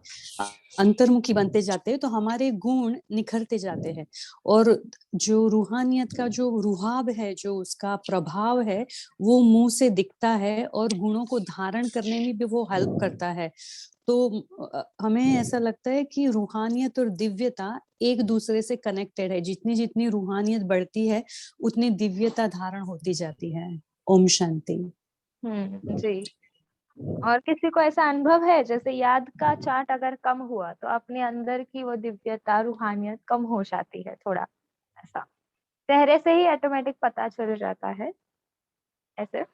अंतर्मुखी बनते जाते हैं, तो हमारे गुण निखरते जाते हैं। और जो रूहानियत का जो रुहाब है, जो उसका प्रभाव है, वो मुंह से दिखता है और गुणों को धारण करने में भी वो हेल्प करता है। तो हमें ऐसा लगता है कि रूहानियत और दिव्यता एक दूसरे से कनेक्टेड है। जितनी जितनी रूहानियत बढ़ती है उतनी दिव्यता धारण होती जाती है। ओम शांति। जी। और किसी को ऐसा अनुभव है जैसे याद का चार्ट अगर कम हुआ तो अपने अंदर की वो दिव्यता रूहानियत कम हो जाती है, थोड़ा ऐसा चेहरे से ही ऑटोमेटिक पता चल जाता है, ऐसे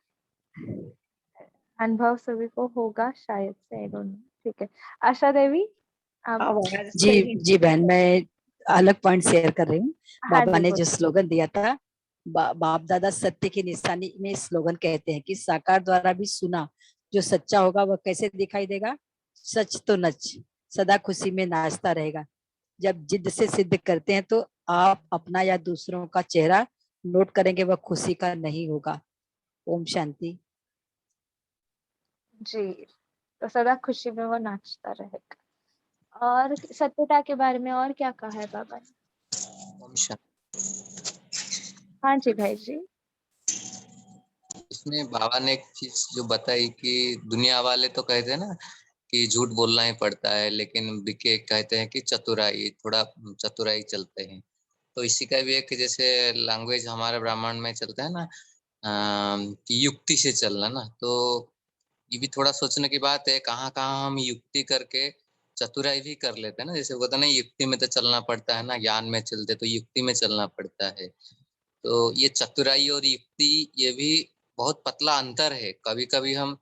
अनुभव सभी को होगा शायद से, आई डोंट नो। ठीक है, आशा देवी आप। आवाज जी जी बहन, मैं अलग पॉइंट शेयर कर रही हूँ। हाँ बाबा जी ने बोल। जो स्लोगन दिया था, बाप दादा सत्य की निशानी में स्लोगन कहते हैं कि साकार द्वारा भी सुना जो सच्चा होगा वह कैसे दिखाई देगा, सच तो नच सदा खुशी में नाचता रहेगा। जब जिद से सिद्ध करते हैं तो आप अपना या दूसरों का चेहरा नोट करेंगे, वह खुशी का नहीं होगा। ओम शांति। जी, तो सदा खुशी में वो नाचता रहेगा। और सत्यता के बारे में और क्या कहा है बाबा ने? हाँ जी भाई जी। इसमें बाबा ने एक चीज जो बताई कि दुनिया वाले तो कहते हैं ना कि झूठ बोलना ही पड़ता है, लेकिन बीके कहते हैं कि चतुराई, थोड़ा चतुराई चलते हैं। तो इसी का भी एक जैसे लैंग्वेज हमारे ब्राह्मण में चलता है ना, कि युक्ति से चलना ना, तो ये भी थोड़ा सोचने की बात है। कहाँ कहाँ हम युक्ति करके चतुराई भी कर लेते हैं ना। जैसे कहते हैं ना, युक्ति में तो चलना पड़ता है ना, ज्ञान में चलते तो युक्ति में चलना पड़ता है। तो ये चतुराई और युक्ति, ये भी बहुत पतला अंतर है। कभी कभी हम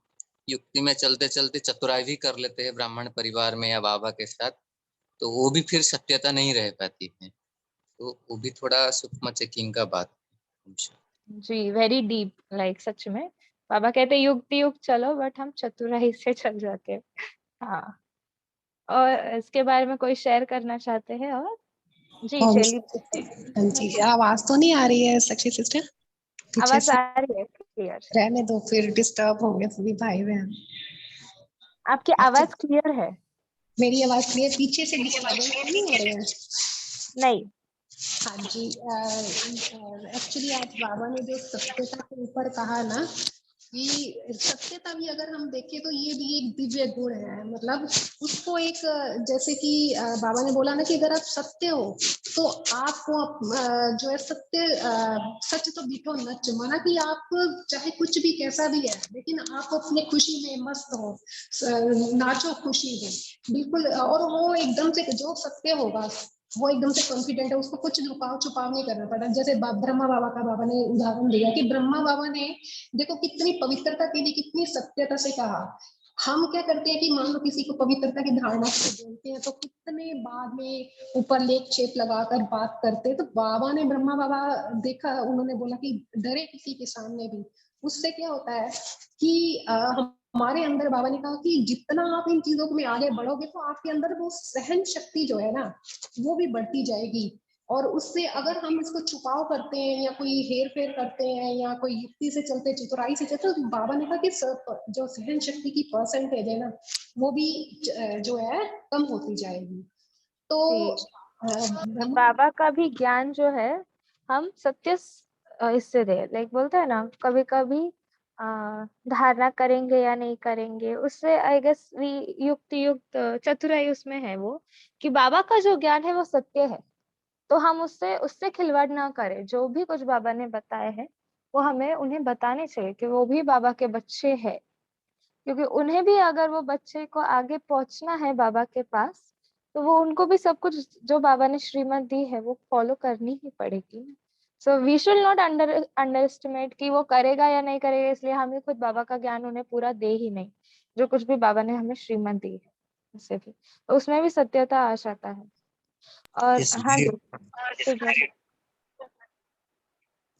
युक्ति में चलते चलते चतुराई भी कर लेते हैं ब्राह्मण परिवार में या बाबा के साथ, तो वो भी फिर सत्यता नहीं रह पाती है। तो वो भी थोड़ा सूक्ष्म चेकिंग का बात है। जी, वेरी डीप, लाइक सच में बाबा कहते युक्ति युक्त चलो, बट हम चतुराई से चल जाते हैं। हाँ, और इसके बारे में कोई शेयर करना चाहते हैं? और जी शैली, हाँ जी, आवाज तो नहीं आ रही है साक्षी सिस्टर पीछे आवाज से? आ रही है क्लियर? रहने दो, फिर डिस्टर्ब होंगे सभी भाई बहन। आपकी आवाज क्लियर है? मेरी आवाज क्लियर? पीछे से डिस्टर्बेंस नहीं हो रहे हैं? नहीं। हाँ जी, एक्चुअली आज बाबा ने जो सत्यता के ऊपर कहा ना, कि सत्यता भी अगर हम देखें तो ये भी एक दिव्य गुण है। मतलब उसको एक, जैसे कि बाबा ने बोला ना कि अगर आप सत्य हो तो आपको जो है सत्य, सच तो बीठो नच, माना कि आप चाहे कुछ भी कैसा भी है लेकिन आप अपने खुशी में मस्त हो, नाचो खुशी में बिल्कुल। और वो एकदम से जो सत्य होगा वो एकदम से कॉन्फिडेंट है, उसको कुछ लुकाव छुपाव नहीं करना पड़ा। जैसे ब्रह्मा बाबा का बाबा ने उदाहरण दिया कि ब्रह्मा बाबा ने देखो कितनी पवित्रता के लिए कितनी सत्यता से कहा। हम क्या करते हैं कि मान लो किसी को पवित्रता की धारणा से बोलते हैं तो कितने बाद में ऊपर लेख छेप लगाकर बात करते हैं। तो बाबा ने, ब्रह्मा बाबा देखा, उन्होंने बोला कि डरे किसी के सामने भी। उससे क्या होता है कि हमारे अंदर, बाबा ने कहा कि जितना आप इन चीजों में आगे बढ़ोगे तो आपके अंदर वो सहन शक्ति जो है ना वो भी बढ़ती जाएगी। और उससे अगर हम इसको छुपाव करते हैं या कोई हेर फेर करते हैं या कोई युक्ति से चलते, चतुराई से चलते, तो बाबा ने कहा कि जो सहन शक्ति की परसेंटेज है ना वो भी जो है कम होती जाएगी। तो बाबा का भी ज्ञान जो है, हम सत्य इससे दे, लाइक बोलते हैं ना कभी कभी धारणा करेंगे या नहीं करेंगे, उससे आई गेस युक्त चतुराई उसमें है वो, कि बाबा का जो ज्ञान है वो सत्य है, तो हम उससे उससे खिलवाड़ ना करें। जो भी कुछ बाबा ने बताए हैं वो हमें उन्हें बताने चाहिए कि वो भी बाबा के बच्चे हैं, क्योंकि उन्हें भी अगर वो बच्चे को आगे पहुंचना है बाबा के पास, तो वो उनको भी सब कुछ जो बाबा ने श्रीमत दी है वो फॉलो करनी ही पड़ेगी। So we should not underestimate कि वो करेगा या नहीं करेगा, इसलिए हमें खुद बाबा का ज्ञान उन्हें पूरा दे ही नहीं, जो कुछ भी बाबा ने हमें श्रीमत दी है उससे भी, तो उसमें भी सत्यता आ जाता है। और Yes, हाँ very, जी, शिवा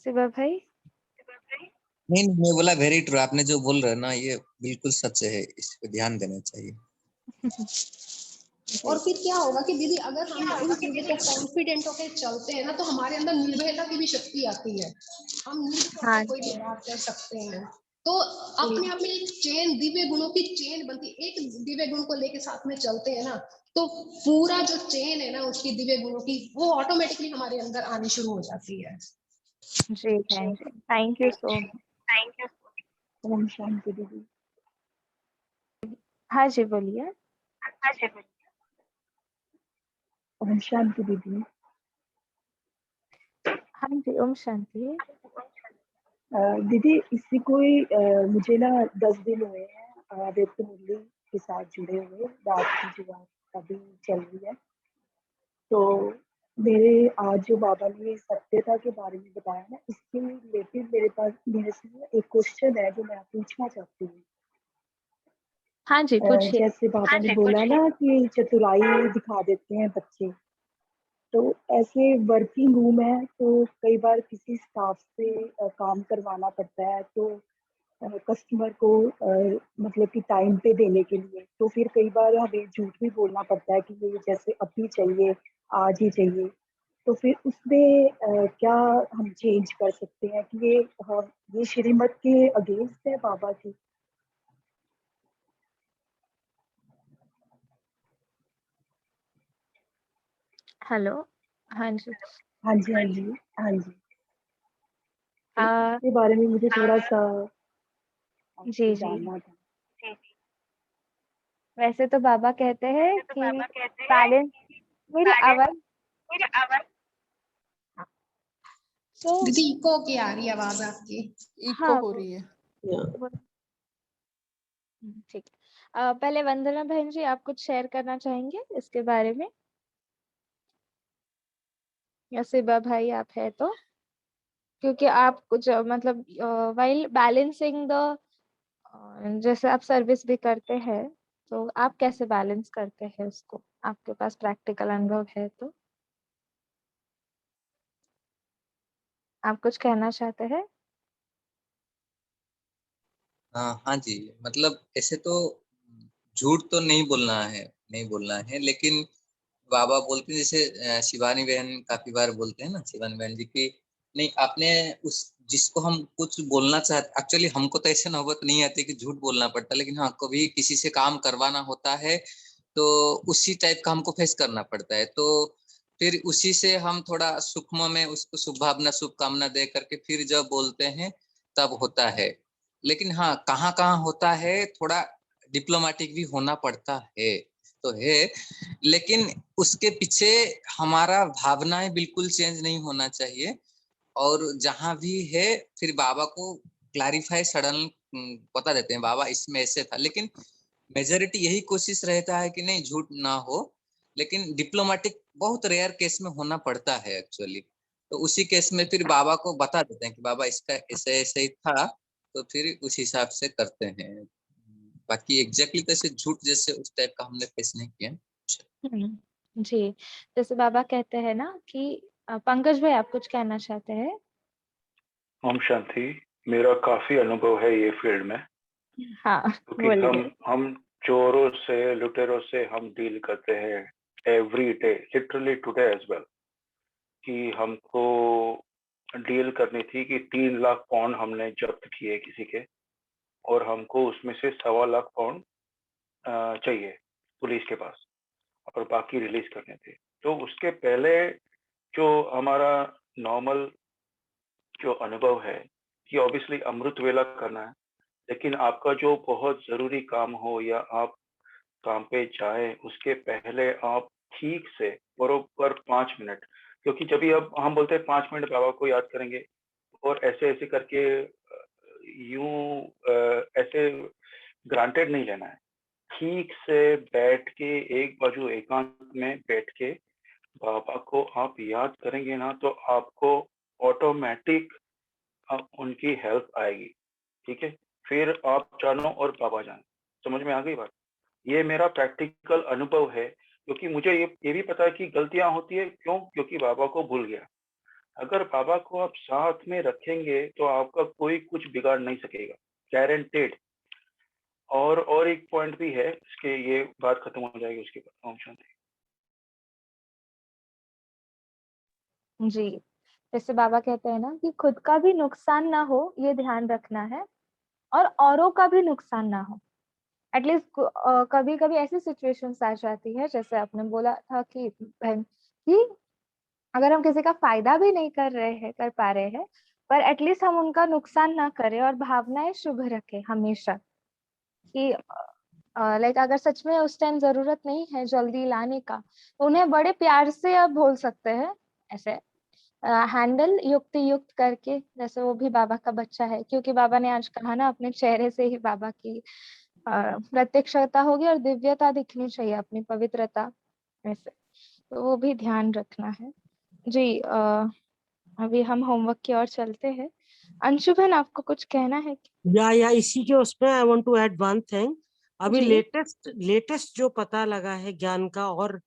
शिवा भाई। नहीं नहीं, मैं बोला वेरी ट्रू, आपने जो बोल रहे हैं ना ये बिल्कुल सच है, इस पे ध्यान देना चाहिए। और फिर क्या होगा कि दीदी अगर हम इन चीजों को कॉन्फिडेंट होकर चलते हैं ना, तो हमारे अंदर निर्भयता की भी शक्ति आती है, हम निर्भय हाँ होकर कोई भी बात कर सकते हैं। तो अपने आप में एक चेन, दिव्य गुणों की चेन बनती है। एक दिव्य गुण को लेके साथ में चलते हैं ना, तो पूरा जो चेन है ना उसकी दिव्य गुणों की, वो ऑटोमेटिकली हमारे अंदर आनी शुरू हो जाती है। जी, thank you so much. Om Shanti दीदी। हाँ जी, बोलिए। ओम शांति दीदी। हाँ जी, ओम शांति। दीदी इससे कोई मुझे ना 10 दिन हुए हैं व्यक्त मुरली के साथ जुड़े हुए, रात की जो बात अभी चल रही है, तो मेरे आज जो बाबा ने सत्यता के बारे में बताया ना, इसके रिलेटेड मेरे से एक क्वेश्चन है जो मैं पूछना चाहती हूँ। हाँ जी, पूछिए। जैसे बाबा ने बोला ना कि चतुराई दिखा देते हैं बच्चे, तो ऐसे वर्किंग रूम है तो कई बार किसी स्टाफ से काम करवाना पड़ता है, तो कस्टमर को मतलब कि टाइम पे देने के लिए, तो फिर कई बार हमें झूठ भी बोलना पड़ता है कि ये जैसे अभी चाहिए, आज ही चाहिए, तो फिर उसमें क्या हम चेंज कर सकते हैं कि ये श्रीमत के अगेंस्ट है बाबा की? हेलो। हाँ जी। हाँ जी, हाँ जी, हाँ जी, तो आ, इसके बारे में मुझे थोड़ा सा जी आपसे जी, जानना था। वैसे तो बाबा कहते हैं कि बैलेंस, मेरी आवाज, तो दीदी इको की आ रही है आवाज आपकी। हाँ हो रही है। ठीक। पहले वंदना बहन जी, आप कुछ शेयर करना चाहेंगे इसके बारे में, या शिवा भाई आप है तो, क्योंकि आप कुछ मतलब वाइल बैलेंसिंग द, जैसे आप सर्विस भी करते हैं, तो आप कैसे बैलेंस करते हैं उसको, आपके पास प्रैक्टिकल अनुभव है तो आप कुछ कहना चाहते हैं? हाँ जी, मतलब ऐसे तो झूठ तो नहीं बोलना है, नहीं बोलना है, लेकिन बाबा बोलते हैं जैसे शिवानी बहन काफी बार बोलते हैं ना, शिवानी बहन जी की, नहीं आपने उस जिसको हम कुछ बोलना चाहते, एक्चुअली हमको तो ऐसे नौबत नहीं आती कि झूठ बोलना पड़ता, लेकिन हाँ कभी किसी से काम करवाना होता है तो उसी टाइप का हमको फेस करना पड़ता है, तो फिर उसी से हम थोड़ा सूक्ष्म में उसको शुभ भावना शुभकामना दे करके फिर जब बोलते हैं तब होता है। लेकिन हाँ कहाँ कहाँ होता है थोड़ा डिप्लोमेटिक भी होना पड़ता है, तो है, लेकिन उसके पीछे हमारा भावनाएं बिल्कुल चेंज नहीं होना चाहिए, और जहां भी है फिर बाबा को क्लैरिफाई सडन बता देते हैं बाबा इसमें ऐसे था, लेकिन मेजोरिटी यही कोशिश रहता है कि नहीं झूठ ना हो, लेकिन डिप्लोमेटिक बहुत रेयर केस में होना पड़ता है एक्चुअली, तो उसी केस में फिर बाबा को बता देते हैं कि बाबा इसका ऐसे ऐसे ही था, तो फिर उस हिसाब से करते हैं। बाकी एग्जैक्टली कैसे झूठ जैसे उस टाइप का हमने फेस नहीं किया। जी, जैसे बाबा कहते हैं ना कि पंकज भाई आप कुछ कहना चाहते हैं? ओम शांति। मेरा काफी अनुभव है ये फील्ड में, हाँ, क्योंकि बोलिए। हम चोरों से, लुटेरों से हम डील करते हैं every day, literally today as well, कि हमको डील करनी थी कि 3 लाख पाउंड हमने जब्त किए किसी के, और हमको उसमें से 1.25 लाख पाउंड चाहिए पुलिस के पास, और बाकी रिलीज करने थे। तो उसके पहले जो हमारा नॉर्मल जो अनुभव है कि ऑब्वियसली अमृत वेला करना है, लेकिन आपका जो बहुत जरूरी काम हो या आप काम पे जाएं उसके पहले आप ठीक से बरोबर 5 मिनट, क्योंकि जब भी अब हम बोलते हैं 5 मिनट बाबा को याद करेंगे और ऐसे ऐसे करके ऐसे ग्रांटेड नहीं लेना है। ठीक से बैठ के एक बाजू एकांत में बैठ के बाबा को आप याद करेंगे ना, तो आपको ऑटोमेटिक उनकी हेल्प आएगी। ठीक है, फिर आप जानो और बाबा जानो। समझ में आ गई बात? ये मेरा प्रैक्टिकल अनुभव है, क्योंकि मुझे ये भी पता है कि गलतियां होती है। क्यों? क्योंकि बाबा को भूल गया। अगर बाबा को आप साथ में रखेंगे तो आपका कोई कुछ बिगाड़ नहीं सकेगा, गारंटेड। और एक पॉइंट भी है, इसके ये बात खत्म हो जाएगी उसके बाद। ओम शांति। जी, जैसे बाबा कहते हैं ना कि खुद का भी नुकसान ना हो, ये ध्यान रखना है, और औरों का भी नुकसान ना हो। एटलीस्ट कभी कभी ऐसी सिचुएशंस आ जाती है, जैसे आपने बोला था कि बहन, कि अगर हम किसी का फायदा भी नहीं कर पा रहे हैं, पर एटलीस्ट हम उनका नुकसान ना करें और भावनाएं शुभ रखें हमेशा। कि लाइक अगर सच में उस टाइम जरूरत नहीं है जल्दी लाने का, तो उन्हें बड़े प्यार से आप बोल सकते हैं, ऐसे हैंडल युक्ति युक्त करके, जैसे वो भी बाबा का बच्चा है। क्योंकि बाबा ने आज कहा ना, अपने चेहरे से ही बाबा की प्रत्यक्षता होगी और दिव्यता दिखनी चाहिए, अपनी पवित्रता में से। तो वो भी ध्यान रखना है। जी, अभी हम होमवर्क की ओर चलते हैं। अंशु बहन, आपको कुछ कहना है? या इसी के उसमें I want to add one thing. अभी जी। लेटेस्ट जो पता लगा है ज्ञान का, और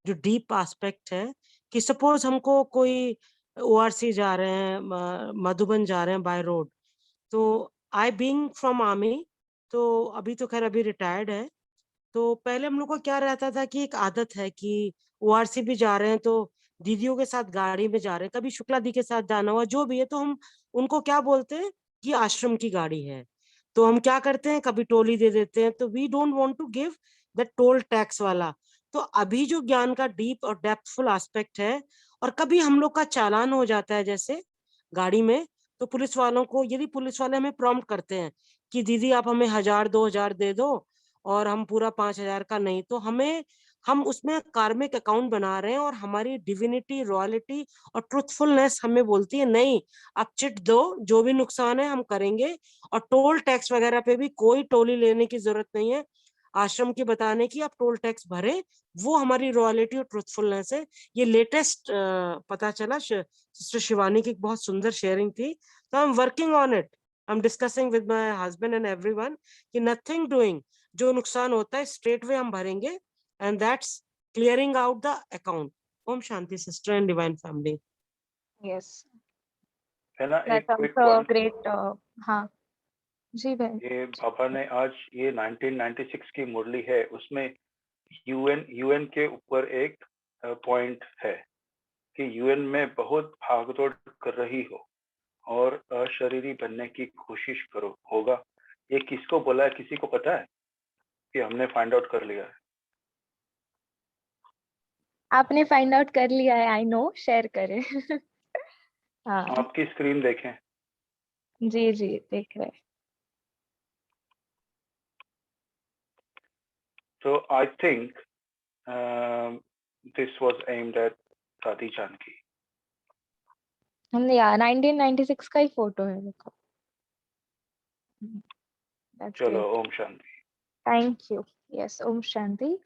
जो डीप एस्पेक्ट है, कि सपोज हमको कोई ओआरसी जा रहे हैं, मधुबन जा रहे हैं बाय रोड, तो आई बीइंग फ्रॉम आर्मी, तो अभी तो खैर अभी रिटायर्ड है, तो पहले हम लोग को क्या रहता था कि एक आदत है कि ओआरसी भी जा रहे हैं तो दीदियों के साथ गाड़ी में जा रहे हैं, कभी शुक्ला दी के साथ जाना हुआ, जो भी है, तो हम उनको क्या बोलते हैं कि आश्रम की गाड़ी है। तो हम क्या करते हैं, कभी टोली दे देते हैं, तो we don't want to give that toll tax वाला। तो अभी जो ज्ञान का डीप और डेप्थफुल एस्पेक्ट है, और कभी हम लोग का चालान हो जाता है जैसे गाड़ी में, तो पुलिस वालों को, यदि पुलिस वाले हमें प्रॉम्प्ट करते हैं कि दीदी आप हमें 1000-2000 दे दो और हम पूरा 5000 का नहीं, तो हम उसमें कार्मिक अकाउंट बना रहे हैं, और हमारी डिविनिटी, रॉयल्टी और ट्रुथफुलनेस हमें बोलती है नहीं, आप चिट दो, जो भी नुकसान है हम करेंगे, और टोल टैक्स वगैरह पे भी कोई टोली लेने की जरूरत नहीं है आश्रम की बताने की, आप टोल टैक्स भरे, वो हमारी रॉयल्टी और ट्रुथफुलनेस है। ये लेटेस्ट पता चला, सिस्टर शिवानी की एक बहुत सुंदर शेयरिंग थी, तो I am working on it, I am discussing with my husband and everyone कि नथिंग डूइंग, जो नुकसान होता है स्ट्रेट वे हम भरेंगे, and that's clearing out the account. ओम शांति sister and divine family. Yes, है ना, एक that's quick also point. Great. हाँ जी भाई। ये बाबा ने आज ये 1996 की मुरली है, उसमें यूएन के ऊपर एक पॉइंट है कि यूएन में बहुत भागदौड़ कर रही हो और अशरीरी बनने की कोशिश करो होगा। ये किसको बोला है, किसी को पता है? कि हमने फाइंड आउट कर लिया है। आपने फाइंड आउट कर लिया है, आई नो, शेयर करें। हाँ आपकी स्क्रीन देखें। जी जी, देख रहे हैं। So I think this was aimed at दादी जानकी। हमने यार 1996 का ही फोटो है, देखो। That's चलो, great. ओम शांति। Thank you. यस, ओम शांति।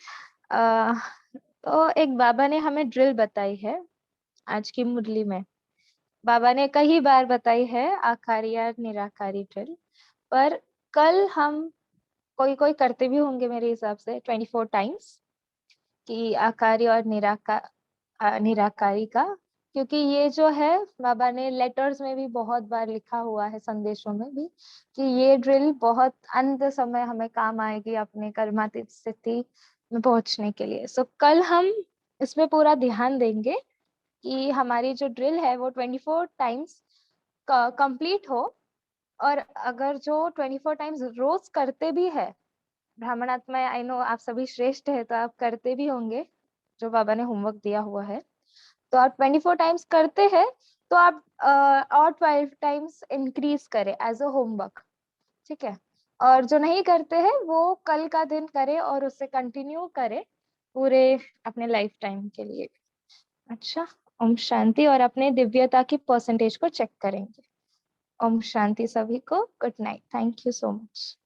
तो एक बाबा ने हमें ड्रिल बताई है आज की मुरली में। बाबा ने कई बार बताई है आकारी या निराकारी ड्रिल, पर कल हम कोई करते भी होंगे मेरे हिसाब से 24 टाइम्स, कि आकारी और निराकारी का। क्योंकि ये जो है, बाबा ने लेटर्स में भी बहुत बार लिखा हुआ है, संदेशों में भी, कि ये ड्रिल बहुत अंत समय हमें काम आएगी अपने कर्मातीत स्थिति में पहुंचने के लिए। सो कल हम इसमें पूरा ध्यान देंगे कि हमारी जो ड्रिल है वो 24 टाइम्स कंप्लीट हो। और अगर जो 24 टाइम्स रोज करते भी है, ब्राह्मण आत्मा, आई नो आप सभी श्रेष्ठ है, तो आप करते भी होंगे जो बाबा ने होमवर्क दिया हुआ है, तो आप 24 टाइम्स करते हैं, तो आप और 12 टाइम्स इंक्रीज करें एज अ होमवर्क, ठीक है। और जो नहीं करते हैं वो कल का दिन करे और उसे कंटिन्यू करे पूरे अपने लाइफ टाइम के लिए। अच्छा, ओम शांति। और अपने दिव्यता की परसेंटेज को चेक करेंगे। ओम शांति सभी को। Good night. Thank you so much.